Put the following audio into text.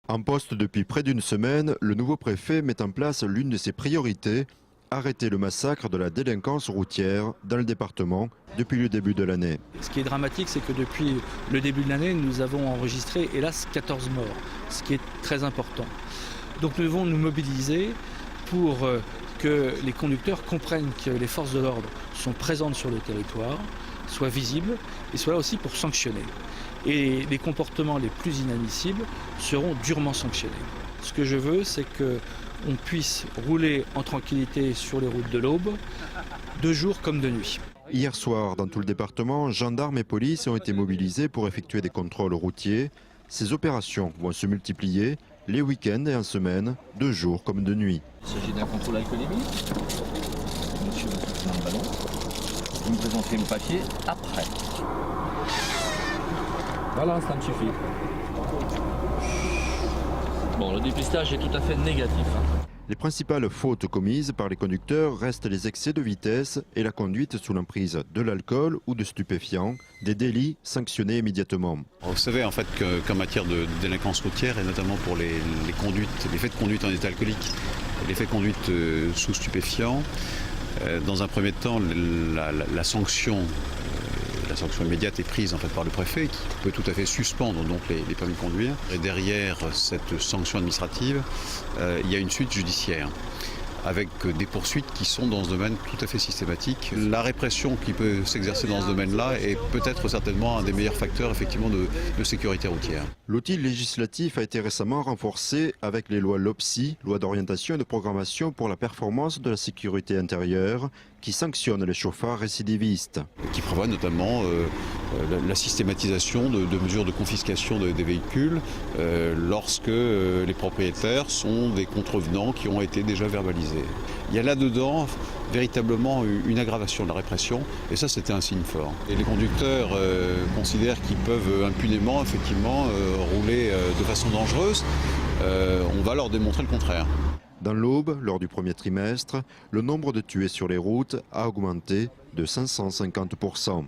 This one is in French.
En poste depuis près d'une semaine, le nouveau préfet met en place l'une de ses priorités, arrêter le massacre de la délinquance routière dans le département depuis le début de l'année. Ce qui est dramatique, c'est que depuis le début de l'année, nous avons enregistré, hélas, 14 morts, ce qui est très important. Donc nous devons nous mobiliser pour que les conducteurs comprennent que les forces de l'ordre sont présentes sur le territoire, soient visibles et soient là aussi pour sanctionner. Et les comportements les plus inadmissibles seront durement sanctionnés. Ce que je veux, c'est qu'on puisse rouler en tranquillité sur les routes de l'Aube, de jour comme de nuit. Hier soir, dans tout le département, gendarmes et police ont été mobilisés pour effectuer des contrôles routiers. Ces opérations vont se multiplier les week-ends et en semaine, de jour comme de nuit. Il s'agit d'un contrôle alcoolémique. Monsieur va se prendre le ballon. Vous me présenterez le papier après. Voilà, ça me suffit. Bon, le dépistage est tout à fait négatif. Les principales fautes commises par les conducteurs restent les excès de vitesse et la conduite sous l'emprise de l'alcool ou de stupéfiants, des délits sanctionnés immédiatement. Vous savez en fait qu'en matière de délinquance routière, et notamment pour les conduites, les faits de conduite en état alcoolique, les faits de conduite sous stupéfiants, dans un premier temps, la sanction immédiate est prise en fait par le préfet qui peut tout à fait suspendre donc les permis de conduire. Et derrière cette sanction administrative, il y a une suite judiciaire avec des poursuites qui sont dans ce domaine tout à fait systématique. La répression qui peut s'exercer dans ce domaine-là est peut-être certainement un des meilleurs facteurs effectivement de sécurité routière. L'outil législatif a été récemment renforcé avec les lois LOPSI, loi d'orientation et de programmation pour la performance de la sécurité intérieure, qui sanctionne les chauffards récidivistes. Qui prévoit notamment la systématisation de mesures de confiscation des véhicules lorsque les propriétaires sont des contrevenants qui ont été déjà verbalisés. Il y a là-dedans véritablement une aggravation de la répression et ça c'était un signe fort. Et les conducteurs considèrent qu'ils peuvent impunément effectivement rouler de façon dangereuse. On va leur démontrer le contraire. Dans l'Aube, lors du premier trimestre, le nombre de tués sur les routes a augmenté de 550%.